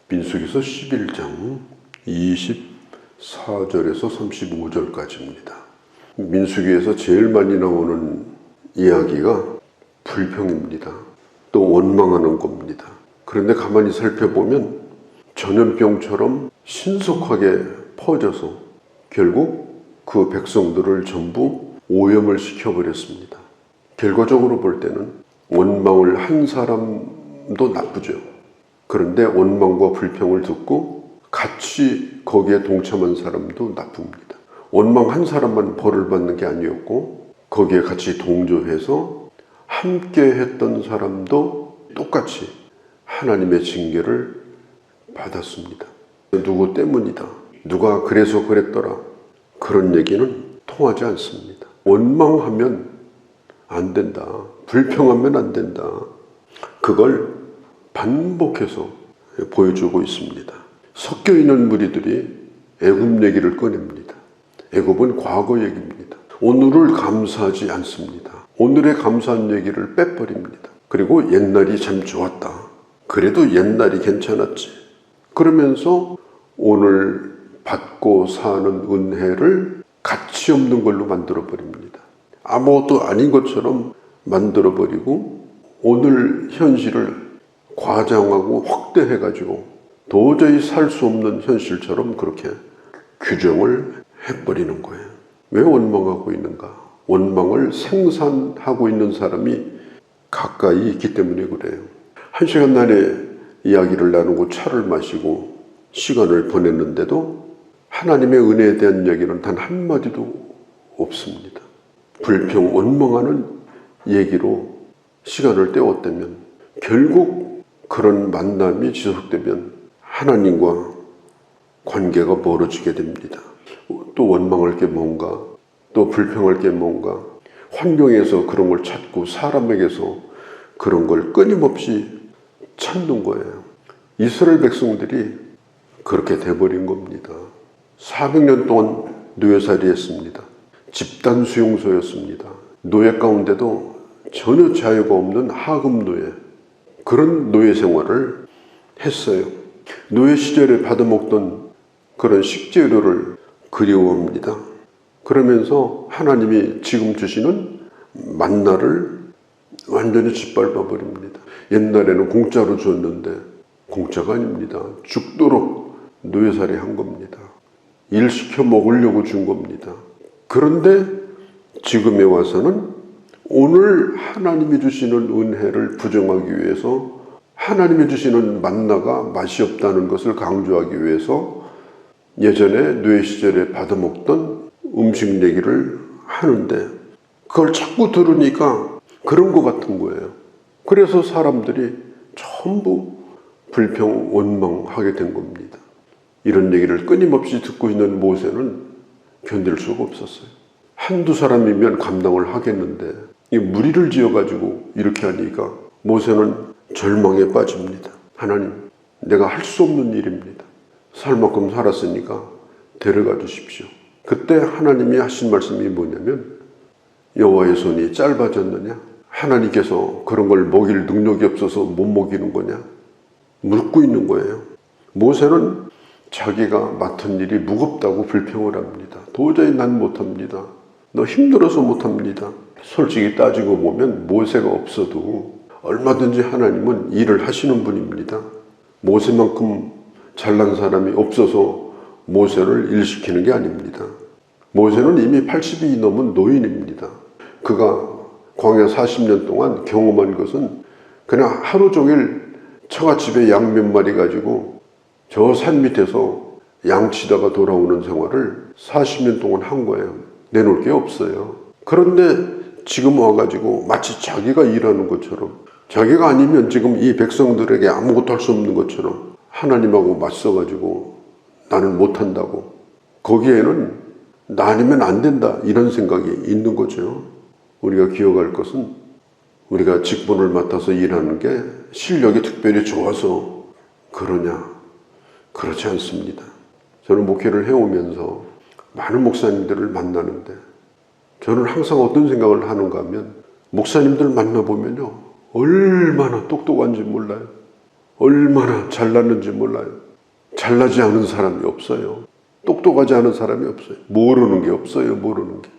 민수기서 11장 24절에서 35절까지입니다. 민수기에서 제일 많이 나오는 이야기가 불평입니다. 또 원망하는 겁니다. 그런데 가만히 살펴보면 전염병처럼 신속하게 퍼져서 결국 그 백성들을 전부 오염을 시켜버렸습니다. 결과적으로 볼 때는 원망을 한 사람도 나쁘죠. 그런데 원망과 불평을 듣고 같이 거기에 동참한 사람도 나쁩니다. 원망한 사람만 벌을 받는 게 아니었고 거기에 같이 동조해서 함께 했던 사람도 똑같이 하나님의 징계를 받았습니다. 누구 때문이다, 누가 그래서 그랬더라, 그런 얘기는 통하지 않습니다. 원망하면 안 된다, 불평하면 안 된다, 그걸 반복해서 보여주고 있습니다. 섞여 있는 무리들이 애굽 얘기를 꺼냅니다. 애굽은 과거 얘기입니다. 오늘을 감사하지 않습니다. 오늘의 감사한 얘기를 빼버립니다. 그리고 옛날이 참 좋았다, 그래도 옛날이 괜찮았지, 그러면서 오늘 받고 사는 은혜를 가치 없는 걸로 만들어버립니다. 아무것도 아닌 것처럼 만들어버리고 오늘 현실을 과장하고 확대해가지고 도저히 살 수 없는 현실처럼 그렇게 규정을 해버리는 거예요. 왜 원망하고 있는가? 원망을 생산하고 있는 사람이 가까이 있기 때문에 그래요. 1시간 내내 이야기를 나누고 차를 마시고 시간을 보냈는데도 하나님의 은혜에 대한 얘기는 단 한마디도 없습니다. 불평, 원망하는 얘기로 시간을 때웠다면 결국 그런 만남이 지속되면 하나님과 관계가 멀어지게 됩니다. 또 원망할 게 뭔가, 또 불평할 게 뭔가, 환경에서 그런 걸 찾고 사람에게서 그런 걸 끊임없이 찾는 거예요. 이스라엘 백성들이 그렇게 돼버린 겁니다. 400년 동안 노예살이 했습니다. 집단 수용소였습니다. 노예 가운데도 전혀 자유가 없는 하급 노예, 그런 노예 생활을 했어요. 노예 시절에 받아먹던 그런 식재료를 그리워합니다. 그러면서 하나님이 지금 주시는 만나를 완전히 짓밟아 버립니다. 옛날에는 공짜로 줬는데 공짜가 아닙니다. 죽도록 노예살이 한 겁니다. 일 시켜 먹으려고 준 겁니다. 그런데 지금에 와서는 오늘 하나님이 주시는 은혜를 부정하기 위해서, 하나님이 주시는 만나가 맛이 없다는 것을 강조하기 위해서 예전에 노예 시절에 받아먹던 음식 얘기를 하는데 그걸 자꾸 들으니까 그런 것 같은 거예요. 그래서 사람들이 전부 불평, 원망하게 된 겁니다. 이런 얘기를 끊임없이 듣고 있는 모세는 견딜 수가 없었어요. 한두 사람이면 감당을 하겠는데 이 무리를 지어가지고 이렇게 하니까 모세는 절망에 빠집니다. 하나님, 내가 할 수 없는 일입니다. 살 만큼 살았으니까 데려가 주십시오. 그때 하나님이 하신 말씀이 뭐냐면, 여호와의 손이 짧아졌느냐? 하나님께서 그런 걸 먹일 능력이 없어서 못 먹이는 거냐? 묻고 있는 거예요. 모세는 자기가 맡은 일이 무겁다고 불평을 합니다. 도저히 난 못합니다. 너 힘들어서 못합니다. 솔직히 따지고 보면 모세가 없어도 얼마든지 하나님은 일을 하시는 분입니다. 모세만큼 잘난 사람이 없어서 모세를 일시키는 게 아닙니다. 모세는 이미 80이 넘은 노인입니다. 그가 광야 40년 동안 경험한 것은 그냥 하루 종일 처갓집에 양 몇 마리 가지고 저 산 밑에서 양치다가 돌아오는 생활을 40년 동안 한 거예요. 내놓을 게 없어요. 그런데 지금 와가지고 마치 자기가 일하는 것처럼, 자기가 아니면 지금 이 백성들에게 아무것도 할 수 없는 것처럼 하나님하고 맞서가지고 나는 못한다고, 거기에는 나 아니면 안 된다, 이런 생각이 있는 거죠. 우리가 기억할 것은 우리가 직분을 맡아서 일하는 게 실력이 특별히 좋아서 그러냐? 그렇지 않습니다. 저는 목회를 해오면서 많은 목사님들을 만나는데 저는 항상 어떤 생각을 하는가 하면 목사님들 만나보면요, 얼마나 똑똑한지 몰라요. 얼마나 잘났는지 몰라요. 잘나지 않은 사람이 없어요. 똑똑하지 않은 사람이 없어요. 모르는 게 없어요. 모르는 게.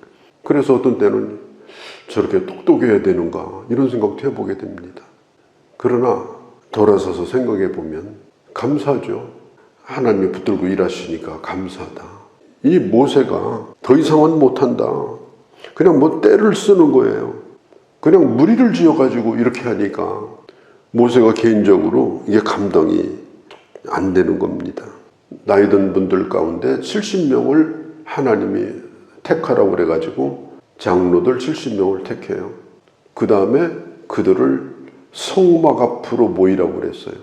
그래서 어떤 때는 저렇게 똑똑해야 되는가 이런 생각도 해보게 됩니다. 그러나 돌아서서 생각해 보면 감사하죠. 하나님이 붙들고 일하시니까 감사하다. 이 모세가 더 이상은 못한다. 그냥 뭐 때를 쓰는 거예요. 그냥 무리를 지어가지고 이렇게 하니까 모세가 개인적으로 이게 감당이 안 되는 겁니다. 나이 든 분들 가운데 70명을 하나님이 택하라고 그래가지고 장로들 70명을 택해요. 그 다음에 그들을 성막 앞으로 모이라고 그랬어요.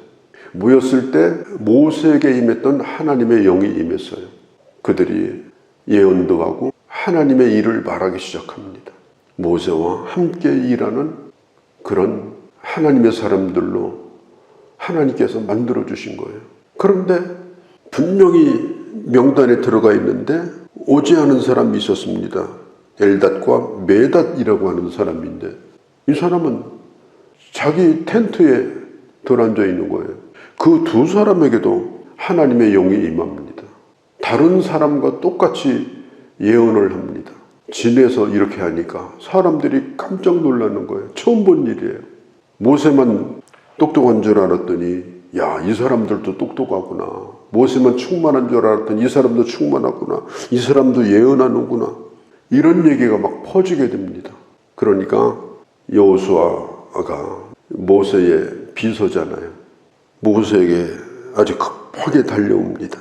모였을 때 모세에게 임했던 하나님의 영이 임했어요. 그들이 예언도 하고 하나님의 일을 말하기 시작합니다. 모세와 함께 일하는 그런 하나님의 사람들로 하나님께서 만들어주신 거예요. 그런데 분명히 명단에 들어가 있는데 오지 않은 사람이 있었습니다. 엘닷과 메닷이라고 하는 사람인데 이 사람은 자기 텐트에 들어앉아 있는 거예요. 그 두 사람에게도 하나님의 영이 임합니다. 다른 사람과 똑같이 예언을 합니다. 진에서 이렇게 하니까 사람들이 깜짝 놀라는 거예요. 처음 본 일이에요. 모세만 똑똑한 줄 알았더니 야, 이 사람들도 똑똑하구나. 모세만 충만한 줄 알았더니 이 사람도 충만하구나. 이 사람도 예언하는구나. 이런 얘기가 막 퍼지게 됩니다. 그러니까 여호수아가 모세의 비서잖아요. 모세에게 아주 급하게 달려옵니다.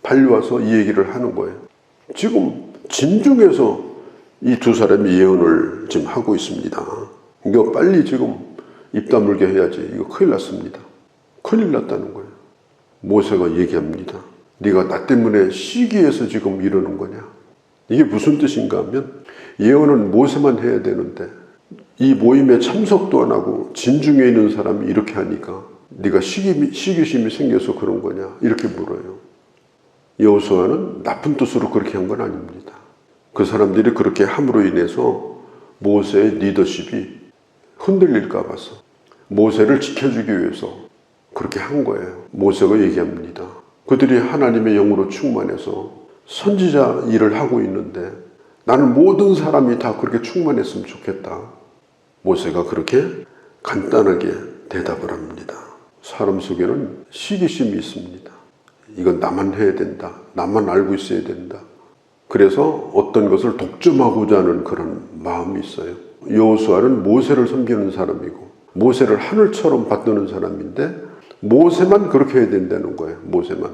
달려와서 이 얘기를 하는 거예요. 지금 진중에서 이 두 사람이 예언을 지금 하고 있습니다. 이거 빨리 지금 입 다물게 해야지. 이거 큰일 났습니다. 큰일 났다는 거예요. 모세가 얘기합니다. 네가 나 때문에 시기해서 지금 이러는 거냐? 이게 무슨 뜻인가 하면 예언은 모세만 해야 되는데 이 모임에 참석도 안 하고 진중에 있는 사람이 이렇게 하니까 네가 시기심이 생겨서 그런 거냐? 이렇게 물어요. 여호수아는 나쁜 뜻으로 그렇게 한 건 아닙니다. 그 사람들이 그렇게 함으로 인해서 모세의 리더십이 흔들릴까 봐서 모세를 지켜주기 위해서 그렇게 한 거예요. 모세가 얘기합니다. 그들이 하나님의 영으로 충만해서 선지자 일을 하고 있는데 나는 모든 사람이 다 그렇게 충만했으면 좋겠다. 모세가 그렇게 간단하게 대답을 합니다. 사람 속에는 시기심이 있습니다. 이건 나만 해야 된다. 나만 알고 있어야 된다. 그래서 어떤 것을 독점하고자 하는 그런 마음이 있어요. 여호수아는 모세를 섬기는 사람이고 모세를 하늘처럼 받드는 사람인데 모세만 그렇게 해야 된다는 거예요. 모세만.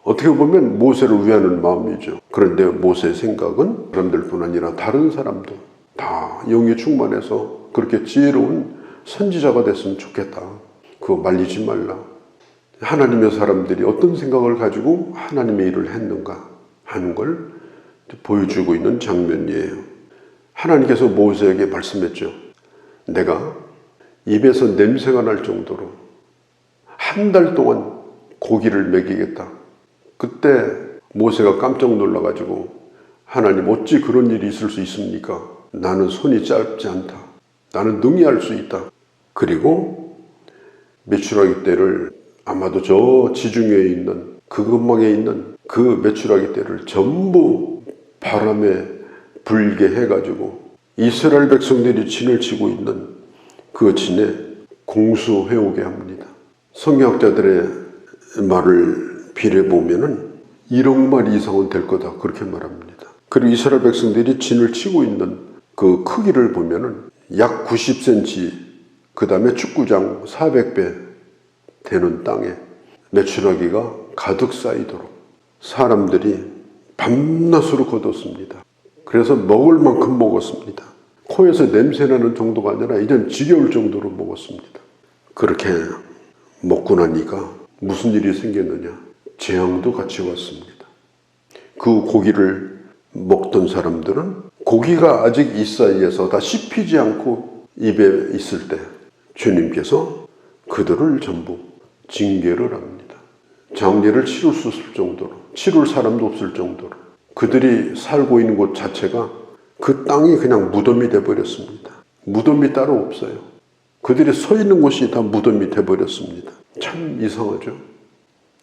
어떻게 보면 모세를 위하는 마음이죠. 그런데 모세의 생각은 사람들뿐 아니라 다른 사람도 다 영이 충만해서 그렇게 지혜로운 선지자가 됐으면 좋겠다. 그거 말리지 말라. 하나님의 사람들이 어떤 생각을 가지고 하나님의 일을 했는가 하는 걸 보여주고 있는 장면이에요. 하나님께서 모세에게 말씀했죠. 내가 입에서 냄새가 날 정도로 한 달 동안 고기를 먹이겠다. 그때 모세가 깜짝 놀라가지고 하나님 어찌 그런 일이 있을 수 있습니까? 나는 손이 짧지 않다. 나는 능히 할 수 있다. 그리고 메추라기 떼를 아마도 저 지중해에 있는 그 근방에 있는 그 메추라기 떼를 전부 바람에 불게 해가지고 이스라엘 백성들이 진을 치고 있는 그 진에 공수해오게 합니다. 성경학자들의 말을 빌어보면은 1억 마리 이상은 될 거다 그렇게 말합니다. 그리고 이스라엘 백성들이 진을 치고 있는 그 크기를 보면은 약 90cm 그 다음에 축구장 400배 되는 땅에 메추라기가 가득 쌓이도록 사람들이 밤낮으로 거뒀습니다. 그래서 먹을 만큼 먹었습니다. 코에서 냄새나는 정도가 아니라 이젠 지겨울 정도로 먹었습니다. 그렇게 먹고 나니까 무슨 일이 생겼느냐? 재앙도 같이 왔습니다. 그 고기를 먹던 사람들은 고기가 아직 이 사이에서 다 씹히지 않고 입에 있을 때 주님께서 그들을 전부 징계를 합니다. 장례를 치를 수 없을 정도로, 치를 사람도 없을 정도로 그들이 살고 있는 곳 자체가 그 땅이 그냥 무덤이 돼버렸습니다. 무덤이 따로 없어요. 그들이 서 있는 곳이 다 무덤이 돼버렸습니다. 참 이상하죠.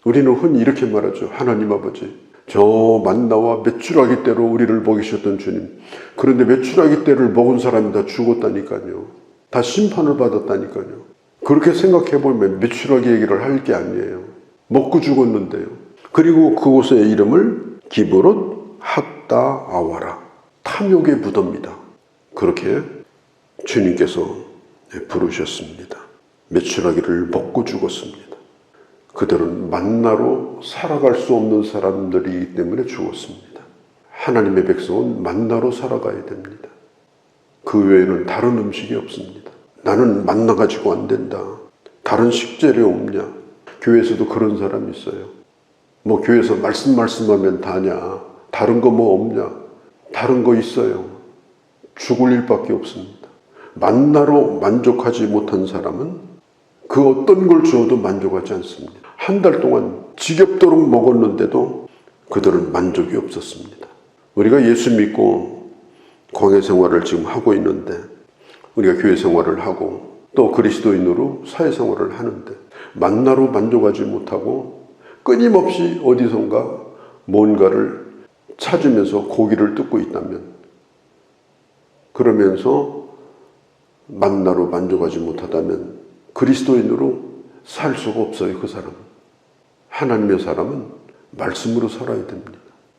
우리는 흔히 이렇게 말하죠. 하나님 아버지, 저 만나와 메추라기 떼로 우리를 먹이셨던 주님, 그런데 메추라기 떼를 먹은 사람이 다 죽었다니까요. 다 심판을 받았다니까요. 그렇게 생각해보면 메추라기 얘기를 할 게 아니에요. 먹고 죽었는데요. 그리고 그곳의 이름을 기브롯 핫다 아와라, 탐욕의 무덤이다. 그렇게 주님께서 부르셨습니다. 메추라기를 먹고 죽었습니다. 그들은 만나로 살아갈 수 없는 사람들이기 때문에 죽었습니다. 하나님의 백성은 만나로 살아가야 됩니다. 그 외에는 다른 음식이 없습니다. 나는 만나 가지고 안 된다. 다른 식재료 없냐? 교회에서도 그런 사람이 있어요. 뭐 교회에서 말씀하면 다냐? 다른 거 뭐 없냐? 다른 거 있어요. 죽을 일밖에 없습니다. 만나로 만족하지 못한 사람은 그 어떤 걸 주어도 만족하지 않습니다. 한 달 동안 지겹도록 먹었는데도 그들은 만족이 없었습니다. 우리가 예수 믿고 광야 생활을 지금 하고 있는데, 우리가 교회 생활을 하고 또 그리스도인으로 사회생활을 하는데 만나로 만족하지 못하고 끊임없이 어디선가 뭔가를 찾으면서 고기를 뜯고 있다면, 그러면서 만나로 만족하지 못하다면 그리스도인으로 살 수가 없어요. 그 사람은. 하나님의 사람은 말씀으로 살아야 됩니다.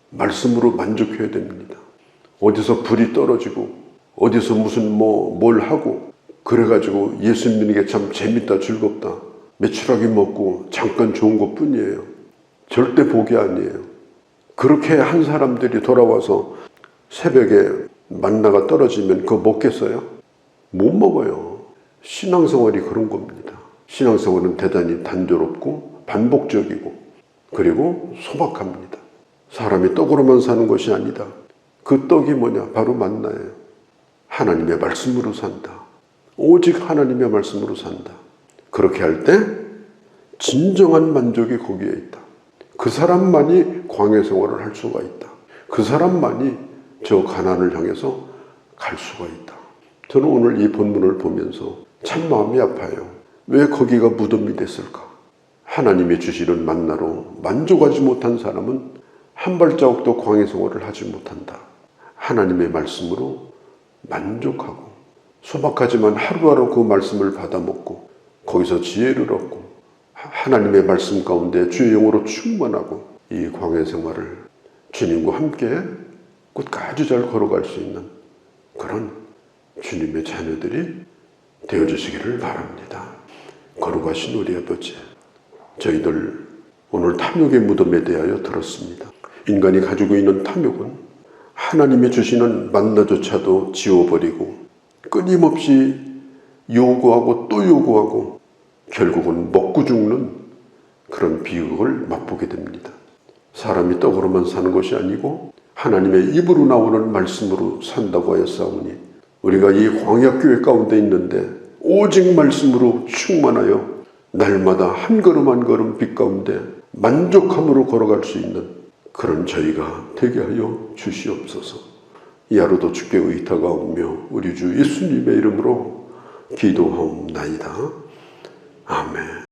말씀으로 만족해야 됩니다. 어디서 불이 떨어지고 어디서 무슨 뭘 하고 그래가지고 예수 믿는 게 참 재밌다, 즐겁다, 메추라기 먹고 잠깐 좋은 것 뿐이에요. 절대 복이 아니에요. 그렇게 한 사람들이 돌아와서 새벽에 만나가 떨어지면 그거 먹겠어요? 못 먹어요. 신앙생활이 그런 겁니다. 신앙생활은 대단히 단조롭고 반복적이고 그리고 소박합니다. 사람이 떡으로만 사는 것이 아니다. 그 떡이 뭐냐? 바로 만나예요. 하나님의 말씀으로 산다. 오직 하나님의 말씀으로 산다. 그렇게 할 때 진정한 만족이 거기에 있다. 그 사람만이 광야 생활을 할 수가 있다. 그 사람만이 저 가나안을 향해서 갈 수가 있다. 저는 오늘 이 본문을 보면서 참 마음이 아파요. 왜 거기가 무덤이 됐을까? 하나님이 주시는 만나로 만족하지 못한 사람은 한 발자국도 광야 생활을 하지 못한다. 하나님의 말씀으로 만족하고 소박하지만 하루하루 그 말씀을 받아먹고 거기서 지혜를 얻고 하나님의 말씀 가운데 주의 영으로 충만하고 이 광야 생활을 주님과 함께 끝까지 잘 걸어갈 수 있는 그런 주님의 자녀들이 되어주시기를 바랍니다. 거룩하신 우리 아버지, 저희들 오늘 탐욕의 무덤에 대하여 들었습니다. 인간이 가지고 있는 탐욕은 하나님이 주시는 만나조차도 지워버리고 끊임없이 요구하고 또 요구하고 결국은 먹고 죽는 그런 비극을 맛보게 됩니다. 사람이 떡으로만 사는 것이 아니고 하나님의 입으로 나오는 말씀으로 산다고 하였사오니 우리가 이 광야교회 가운데 있는데 오직 말씀으로 충만하여 날마다 한 걸음 한 걸음 빛 가운데 만족함으로 걸어갈 수 있는 그런 저희가 되게 하여 주시옵소서. 이 하루도 주께 의탁하오며 우리 주 예수님의 이름으로 기도하옵나이다. 아멘.